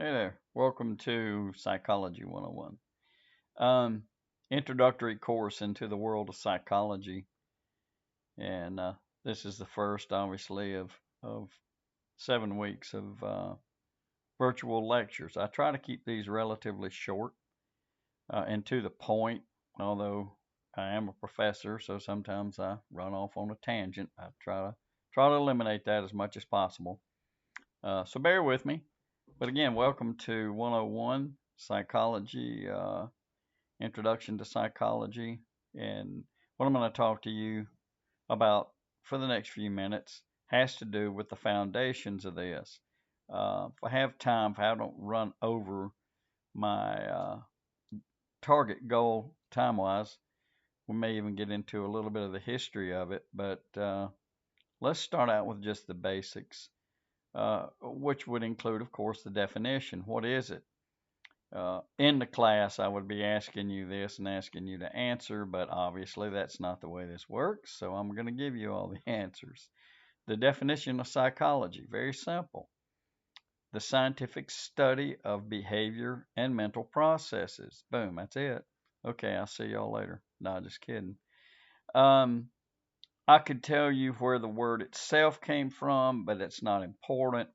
Hey there. Welcome to Psychology 101. Um, Introductory course into the world of psychology. And this is the first, obviously, of 7 weeks of virtual lectures. I try to keep these relatively short and to the point, although I am a professor, so sometimes I run off on a tangent. I try to eliminate that as much as possible. So bear with me. But again, welcome to 101 Psychology, Introduction to Psychology. And what I'm going to talk to you about for the next few minutes has to do with the foundations of this. If I have time, if I don't run over my target goal time wise, we may even get into a little bit of the history of it. But let's start out with just the basics, which would include, of course, the definition. What is it? In the class, I would be asking you this and asking you to answer, but obviously that's not the way this works, so I'm going to give you all the answers. The definition of psychology, very simple. The scientific study of behavior and mental processes. Boom, that's it. Okay, I'll see y'all later. No, just kidding. Um, I could tell you where the word itself came from, but it's not important.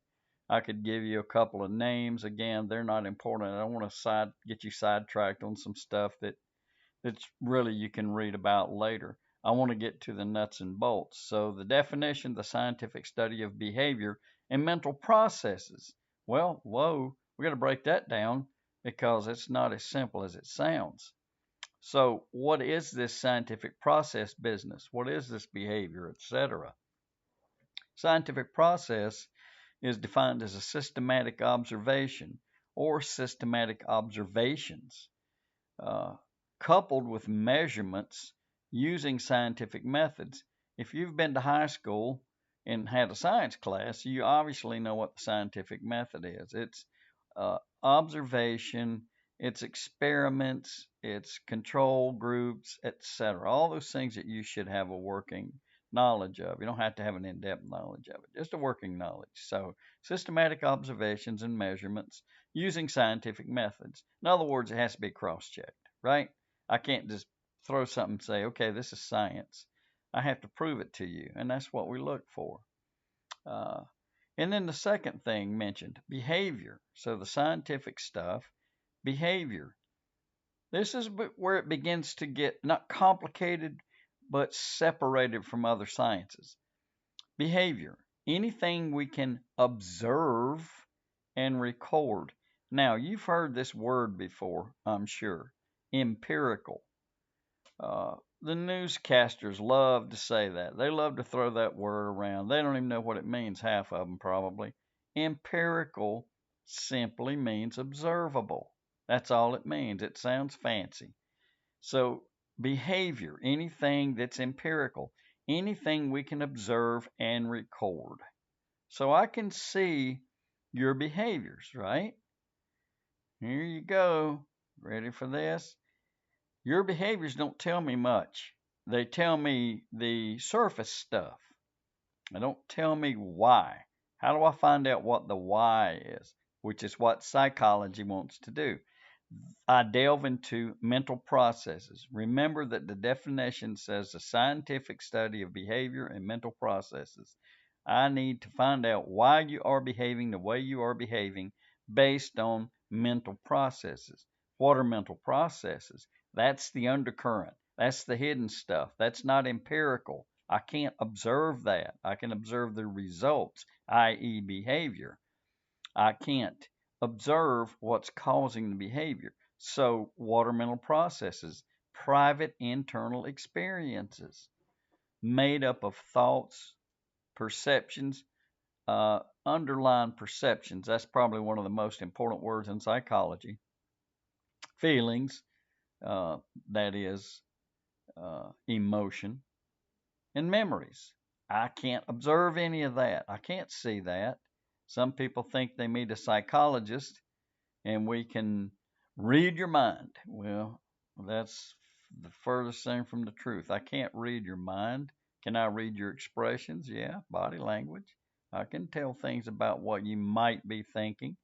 I could give you a couple of names. Again, they're not important. I don't want to get you sidetracked on some stuff that's really you can read about later. I want to get to the nuts and bolts. So the definition, the scientific study of behavior and mental processes. Well, whoa, we got to break that down because it's not as simple as it sounds. So, what is this scientific process business? What is this behavior, etc.? Scientific process is defined as a systematic observation or systematic observations uh, coupled with measurements using scientific methods. If you've been to high school and had a science class, you obviously know what the scientific method is. It's observation, it's experiments, it's control groups, etc. All those things that you should have a working knowledge of. You don't have to have an in depth knowledge of it, just a working knowledge. So, systematic observations and measurements using scientific methods. In other words, it has to be cross checked, right? I can't just throw something and say, okay, this is science. I have to prove it to you, and that's what we look for. Uh, and then the second thing mentioned, behavior. So the scientific stuff, behavior. This is where it begins to get not complicated, but separated from other sciences. Behavior. Anything we can observe and record. Now, you've heard this word before, I'm sure. Empirical. The newscasters love to say that. They love to throw that word around. They don't even know what it means, half of them probably. Empirical simply means observable. That's all it means. It sounds fancy. So, behavior, anything that's empirical, anything we can observe and record. So, I can see your behaviors, right? Here you go. Ready for this? Your behaviors don't tell me much. They tell me the surface stuff. They don't tell me why. How do I find out what the why is? Which is what psychology wants to do. I delve into mental processes. Remember that the definition says the scientific study of behavior and mental processes. I need to find out why you are behaving the way you are behaving based on mental processes. What are mental processes? That's the undercurrent. That's the hidden stuff. That's not empirical. I can't observe that. I can observe the results, i.e., behavior. I can't observe what's causing the behavior. So, what are mental processes? Private internal experiences made up of thoughts, perceptions, underlying perceptions. That's probably one of the most important words in psychology. Feelings, uh, that is, emotion, and memories. I can't observe any of that. I can't see that. Some people think they meet a psychologist and we can read your mind. Well, that's the furthest thing from the truth. I can't read your mind. Can I read your expressions? Yeah, body language. I can tell things about what you might be thinking.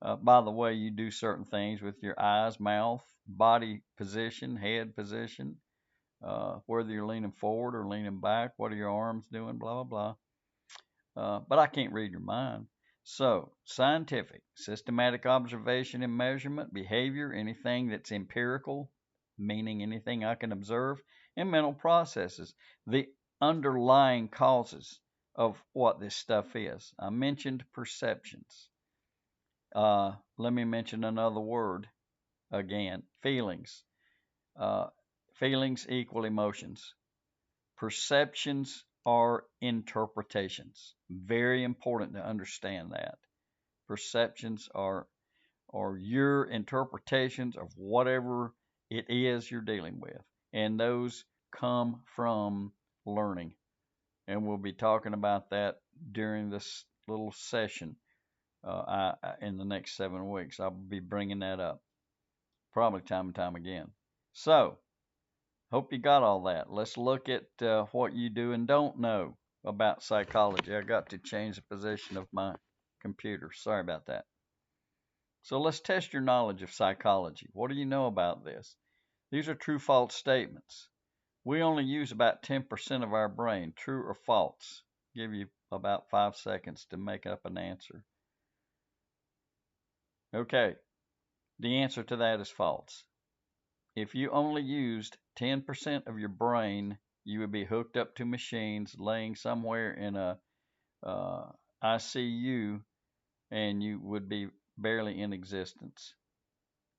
By the way you do certain things with your eyes, mouth, body position, head position, whether you're leaning forward or leaning back, what are your arms doing, blah, blah, blah. But I can't read your mind. So, scientific, systematic observation and measurement, behavior, anything that's empirical, meaning anything I can observe, and mental processes, the underlying causes of what this stuff is. I mentioned perceptions. Let me mention another word again, feelings. Uh, Feelings equal emotions. Perceptions are interpretations. Very important to understand that. Perceptions are your interpretations of whatever it is you're dealing with. And those come from learning. And we'll be talking about that during this little session in the next 7 weeks. I'll be bringing that up probably time and time again. So, hope you got all that. Let's look at what you do and don't know about psychology. I got to change the position of my computer. Sorry about that. So let's test your knowledge of psychology. What do you know about this? These are true false statements. We only use about 10% of our brain, true or false. Give you about 5 seconds to make up an answer. Okay, the answer to that is false. If you only used 10% of your brain, you would be hooked up to machines, laying somewhere in a ICU, and you would be barely in existence.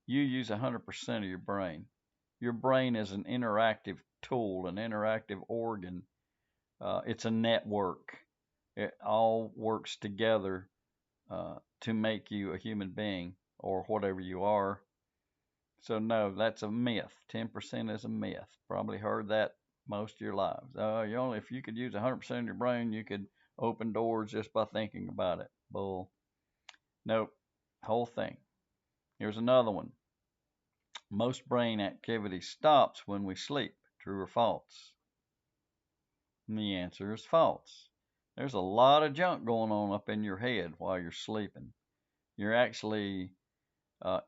You use 100% of your brain. Your brain is an interactive tool, an interactive organ. It's a network. It all works together to make you a human being or whatever you are. So no, that's a myth. 10% is a myth. Probably heard that most of your lives. You only if you could use 100% of your brain, you could open doors just by thinking about it. Bull. Nope. Whole thing. Here's another one. Most brain activity stops when we sleep. True or false? And the answer is false. There's a lot of junk going on up in your head while you're sleeping. You're actually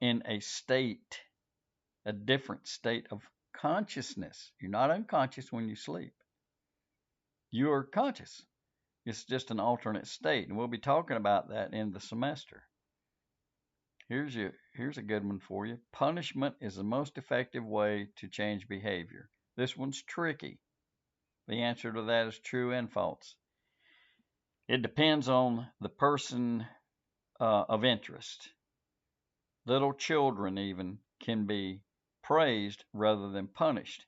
in a different state of consciousness. You're not unconscious when you sleep. You are conscious. It's just an alternate state, and we'll be talking about that in the semester. Here's a good one for you. Punishment is the most effective way to change behavior. This one's tricky. The answer to that is true and false. It depends on the person of interest. Little children even can be praised rather than punished.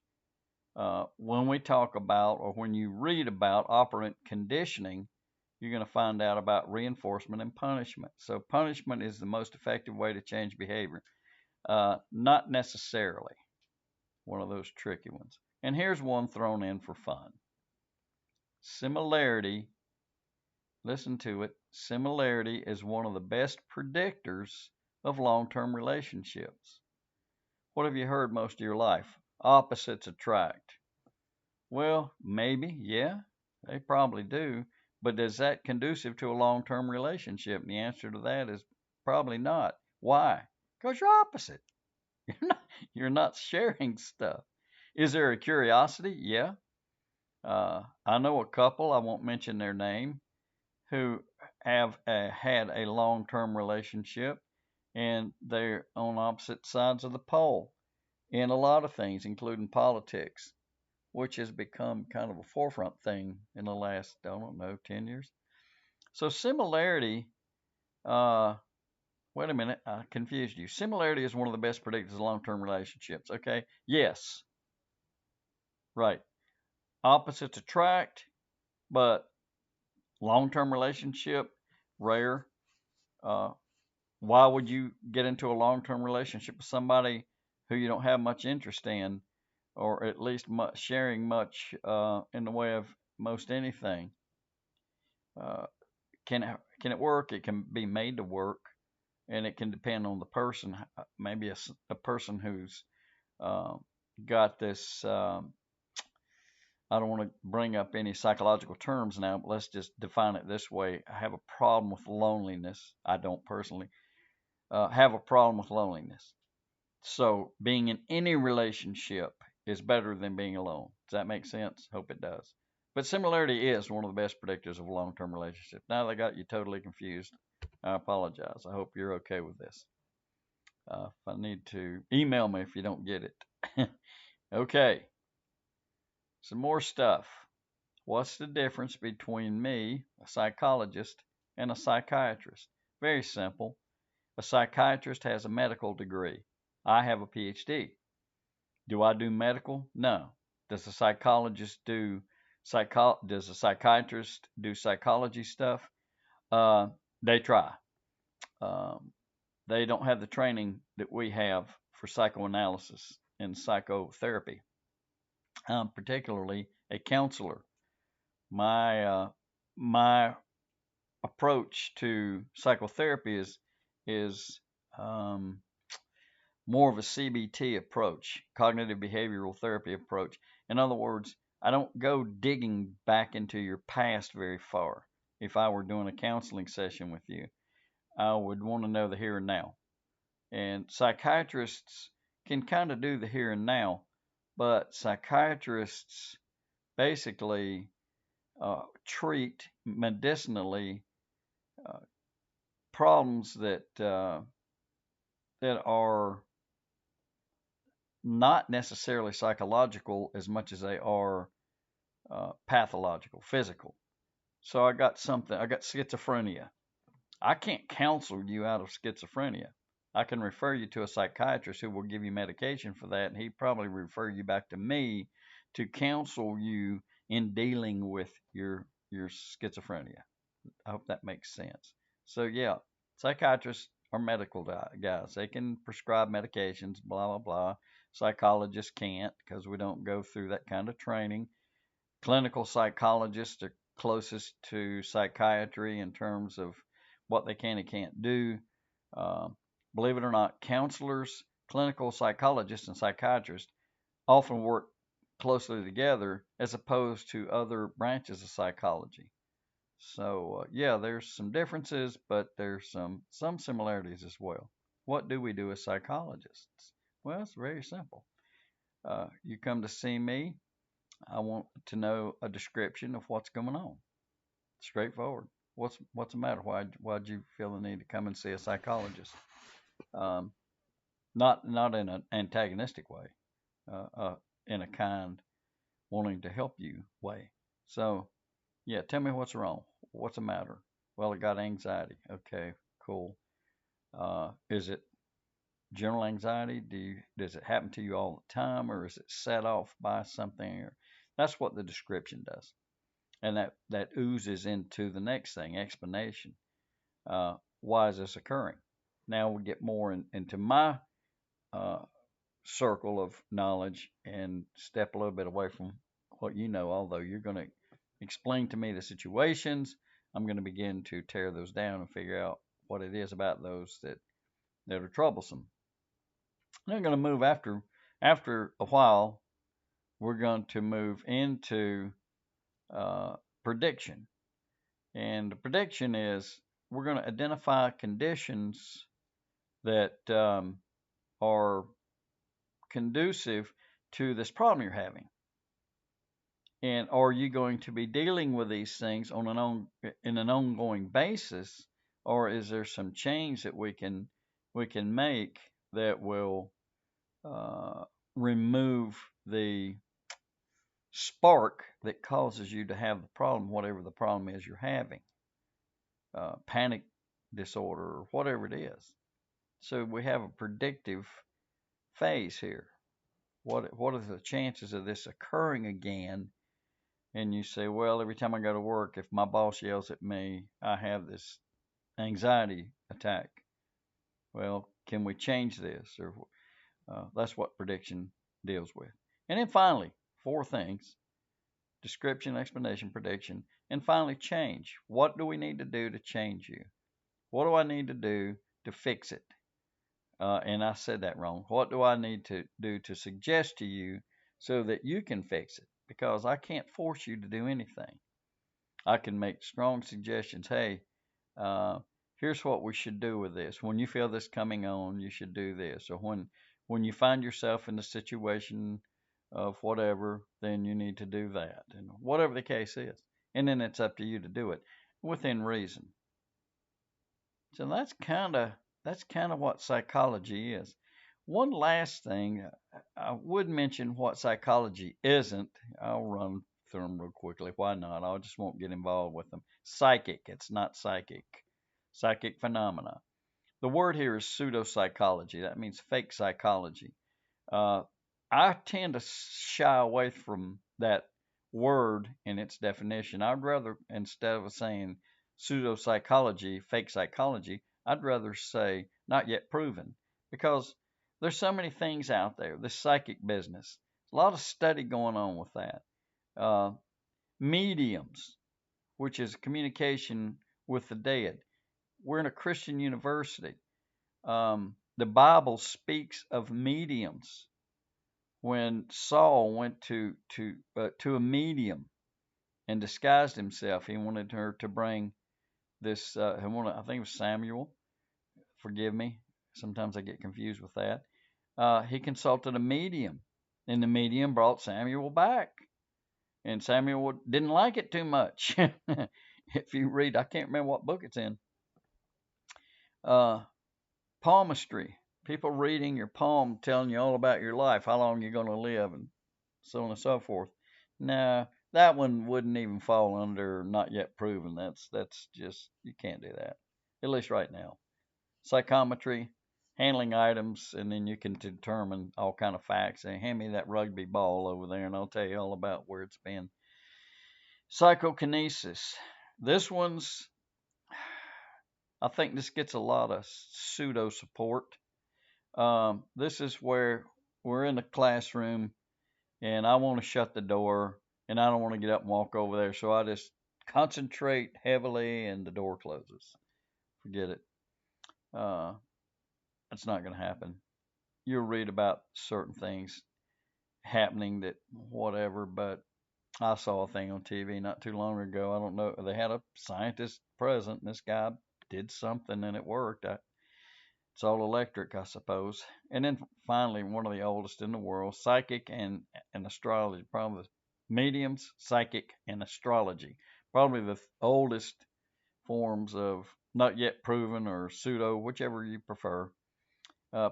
When we talk about or when you read about operant conditioning, you're going to find out about reinforcement and punishment. So, punishment is the most effective way to change behavior. Not necessarily one of those tricky ones. And here's one thrown in for fun. Similarity, listen to it, similarity is one of the best predictors of long-term relationships. What have you heard most of your life? Opposites attract. Well, maybe, yeah, they probably do. But is that conducive to a long term relationship? And the answer to that is probably not. Why? Because you're opposite. You're not sharing stuff. Is there a curiosity? Yeah. I know a couple, I won't mention their name, who have had a long term relationship and they're on opposite sides of the pole in a lot of things, including politics, which has become kind of a forefront thing in the last, I don't know, 10 years. So similarity, wait a minute, I confused you. Similarity is one of the best predictors of long-term relationships, okay? Yes, right. Opposites attract, but long-term relationship, rare. Uh, why would you get into a long-term relationship with somebody who you don't have much interest in, or at least sharing much in the way of most anything? Uh, can it work? It can be made to work, and it can depend on the person. Maybe a person who's uh, got this. I don't want to bring up any psychological terms now, but let's just define it this way. I have a problem with loneliness. I don't personally. have a problem with loneliness. So being in any relationship is better than being alone. Does that make sense? Hope it does. But similarity is one of the best predictors of a long-term relationship. Now that I got you totally confused, I apologize. I hope you're okay with this. If I need to, email me if you don't get it. Okay, some more stuff. What's the difference between me, a psychologist, and a psychiatrist? Very simple. A psychiatrist has a medical degree. I have a PhD. Do I do medical? No. Does a psychologist do does a psychiatrist do psychology stuff? Uh, they try. Um, they don't have the training that we have for psychoanalysis and psychotherapy. I'm particularly a counselor. My approach to psychotherapy is um, more of a CBT approach, cognitive behavioral therapy approach. In other words, I don't go digging back into your past very far. If I were doing a counseling session with you, I would want to know the here and now. And psychiatrists can kind of do the here and now, but psychiatrists basically treat medicinally uh, problems that are not necessarily psychological as much as they are pathological, physical. So I got schizophrenia. I can't counsel you out of schizophrenia. I can refer you to a psychiatrist who will give you medication for that, and he'd probably refer you back to me to counsel you in dealing with your schizophrenia. I hope that makes sense. So yeah, psychiatrists are medical guys. They can prescribe medications, blah blah blah. Psychologists can't because we don't go through that kind of training. Clinical psychologists are closest to psychiatry in terms of what they can and can't do. Uh, Believe it or not, counselors, clinical psychologists, and psychiatrists often work closely together as opposed to other branches of psychology. So yeah, there's some differences, but there's some similarities as well. What do we do as psychologists? Well, it's very simple. You come to see me. I want to know a description of what's going on. Straightforward. What's the matter? Why'd you feel the need to come and see a psychologist? Um, not in an antagonistic way, in a kind, wanting to help you way. So yeah, tell me what's wrong. What's the matter? Well, I got anxiety. Okay, cool. Is it general anxiety? Does it happen to you all the time, or is it set off by something? That's what the description does, and that oozes into the next thing, explanation. Why is this occurring? Now we get more into my uh, circle of knowledge and step a little bit away from what you know. Although you're going to explain to me the situations, I'm going to begin to tear those down and figure out what it is about those that are troublesome. They're going to move after a while. We're going to move into prediction, and the prediction is we're going to identify conditions that are conducive to this problem you're having. And are you going to be dealing with these things in an ongoing basis, or is there some change that we can make that will uh, remove the spark that causes you to have the problem, whatever the problem is you're having, panic disorder or whatever it is. So we have a predictive phase here. What are the chances of this occurring again? And you say, well, every time I go to work, if my boss yells at me, I have this anxiety attack. Well, can we change this? Or that's what prediction deals with. And then finally, four things: description, explanation, prediction, and finally change. What do we need to do to change you? What do I need to do to fix it? And I said that wrong. What do I need to do to suggest to you so that you can fix it? Because I can't force you to do anything. I can make strong suggestions. Hey, uh, here's what we should do with this. When you feel this coming on, you should do this. Or when you find yourself in a situation of whatever, then you need to do that. And whatever the case is. And then it's up to you to do it within reason. So that's kind of what psychology is. One last thing, I would mention what psychology isn't. I'll run through them real quickly. Why not? I just won't get involved with them. Psychic, it's not psychic. Psychic phenomena. The word here is pseudopsychology. That means fake psychology. Uh, I tend to shy away from that word in its definition. I'd rather, instead of saying pseudopsychology, fake psychology, I'd rather say not yet proven, because there's so many things out there. The psychic business, a lot of study going on with that. Uh, Mediums, which is communication with the dead. We're in a Christian university. The Bible speaks of mediums. When Saul went to a medium and disguised himself, he wanted her to bring this. I think it was Samuel. Forgive me. Sometimes I get confused with that. He consulted a medium, and the medium brought Samuel back. And Samuel didn't like it too much. If you read, I can't remember what book it's in. Uh, Palmistry. People reading your palm, telling you all about your life, how long you're going to live, and so on and so forth. No, that one wouldn't even fall under not yet proven. That's just, you can't do that, at least right now. Psychometry, handling items, and then you can determine all kind of facts. Say, hand me that rugby ball over there, and I'll tell you all about where it's been. Psychokinesis. This one's, I think this gets a lot of pseudo support. This is where we're in the classroom and I want to shut the door and I don't want to get up and walk over there, so I just concentrate heavily and the door closes. Forget it. Uh, that's not going to happen. You'll read about certain things happening that whatever, but I saw a thing on TV not too long ago. I don't know. They had a scientist present, and this guy did something and it worked. It's all electric, I suppose. And then finally, one of the oldest in the world, psychic and astrology. Probably mediums, psychic, and astrology. Probably the oldest forms of not yet proven or pseudo, whichever you prefer.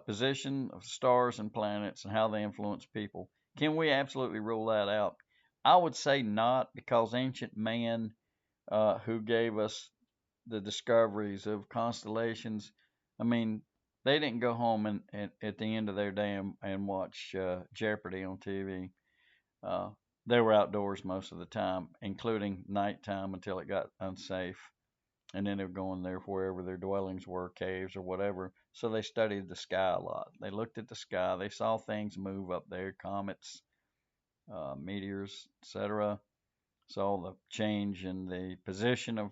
Position of stars and planets and how they influence people. Can we absolutely rule that out? I would say not, because ancient man, who gave us the discoveries of constellations, I mean, they didn't go home and at the end of their day and watch Jeopardy on TV. Uh, they were outdoors most of the time, including nighttime until it got unsafe. And then they were going there wherever their dwellings were, caves or whatever. So they studied the sky a lot. They looked at the sky. They saw things move up there, comets, meteors, etc. Saw the change in the position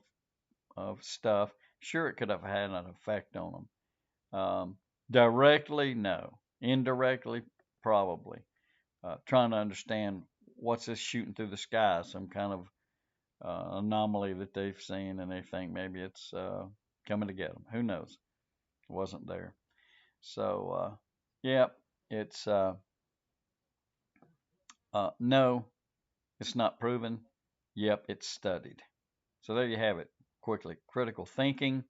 of stuff. Sure, it could have had an effect on them. Directly, no. Indirectly, probably. Trying to understand what's this shooting through the sky, some kind of anomaly that they've seen, and they think maybe it's coming to get them. Who knows? It wasn't there. So, yeah, it's no, it's not proven. Yep, it's studied. So there you have it. Quickly, critical thinking.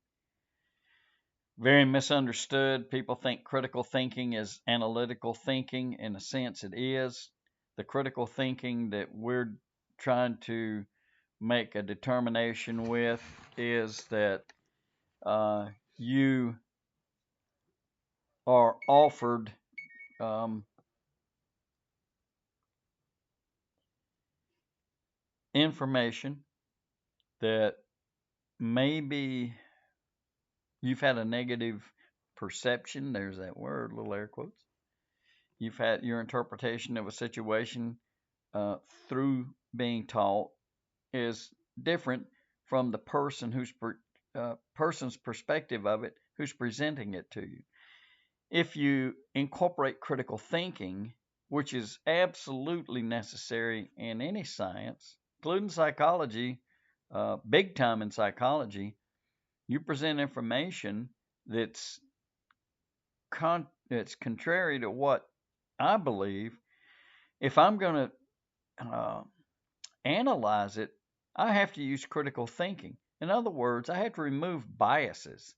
Very misunderstood. People think critical thinking is analytical thinking. In a sense, it is. The critical thinking that we're trying to make a determination with is that you are offered information that maybe you've had a negative perception. There's that word, little air quotes. You've had your interpretation of a situation through being taught is different from the person's perspective of it who's presenting it to you. If you incorporate critical thinking, which is absolutely necessary in any science, including psychology, big time in psychology, You present information that's that's contrary to what I believe. If I'm going to analyze it, I have to use critical thinking. In other words, I have to remove biases.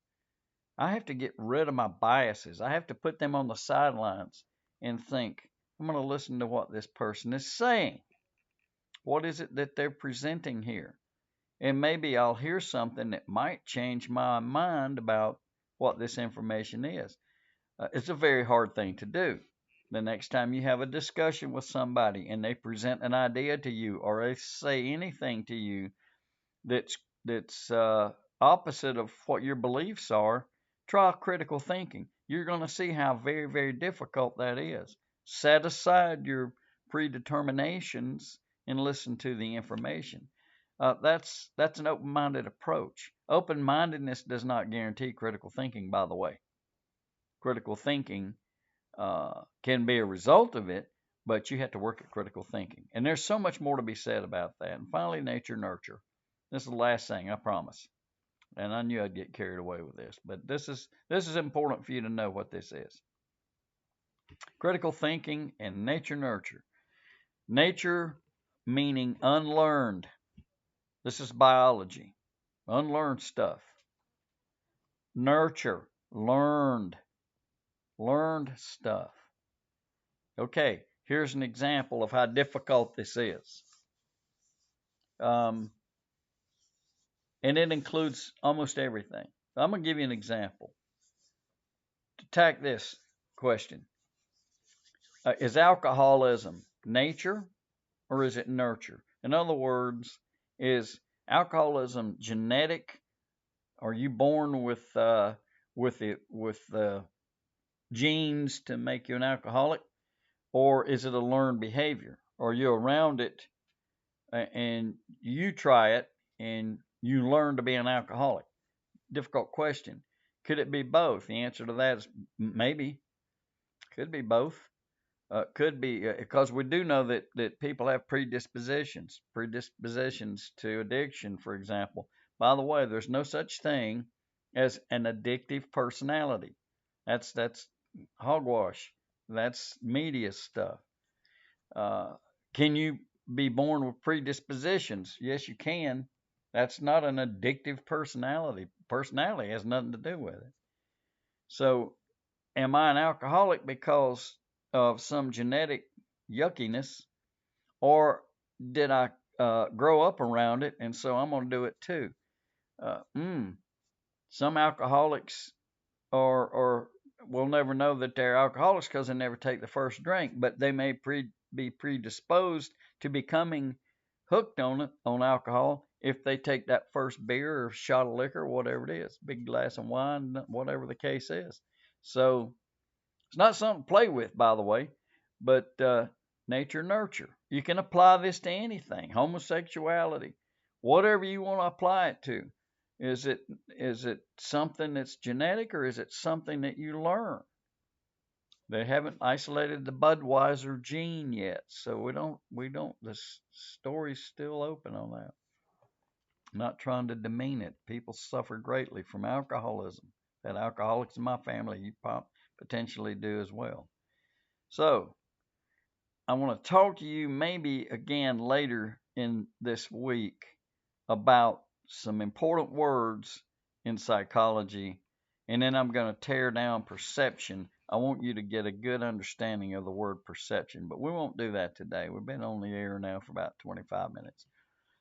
I have to get rid of my biases. I have to put them on the sidelines and think, I'm going to listen to what this person is saying. What is it that they're presenting here? And maybe I'll hear something that might change my mind about what this information is. It's a very hard thing to do. The next time you have a discussion with somebody and they present an idea to you or they say anything to you that's opposite of what your beliefs are, try critical thinking. You're going to see how very, very difficult that is. Set aside your predeterminations and listen to the information. That's an open-minded approach. Open-mindedness does not guarantee critical thinking, by the way. Critical thinking can be a result of it, but you have to work at critical thinking. And there's so much more to be said about that. And finally, nature nurture. This is the last thing, I promise. And I knew I'd get carried away with this, but this is important for you to know what this is. Critical thinking and nature nurture. Nature meaning unlearned. This is biology. Unlearned stuff. Nurture, learned stuff. Okay, here's an example of how difficult this is. And it includes almost everything. I'm going to give you an example. To tack this question, is alcoholism nature or is it nurture? In other words, is alcoholism genetic? Are you born with the genes to make you an alcoholic, or is it a learned behavior? Are you around it and you try it and you learn to be an alcoholic? Difficult question. Could it be both? The answer to that is maybe. Could be both. Could be because we do know that people have predispositions to addiction, for example. By the way, there's no such thing as an addictive personality. That's hogwash. That's media stuff. Can you be born with predispositions? Yes, you can. That's not an addictive personality. Personality has nothing to do with it. So, am I an alcoholic because of some genetic yuckiness, or did I grow up around it and so I'm going to do it too? Uh, mm, some alcoholics or will never know that they're alcoholics because they never take the first drink, but they may be predisposed to becoming hooked on alcohol if they take that first beer or shot of liquor, whatever it is, big glass of wine, whatever the case is. So it's not something to play with, by the way, but nature nurture. You can apply this to anything, homosexuality, whatever you want to apply it to. Is it something that's genetic or is it something that you learn? They haven't isolated the Budweiser gene yet, so we don't. The story's still open on that. I'm not trying to demean it. People suffer greatly from alcoholism. Had alcoholics in my family, you potentially do as well. So I want to talk to you maybe again later in this week about some important words in psychology, and then I'm going to tear down perception. I want you to get a good understanding of the word perception, but we won't do that today. We've been on the air now for about 25 minutes,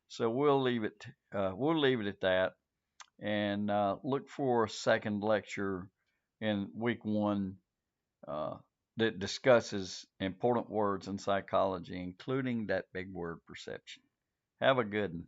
so we'll leave it. We'll leave it at that, and look for a second lecture in week one uh, that discusses important words in psychology, including that big word perception. Have a good one.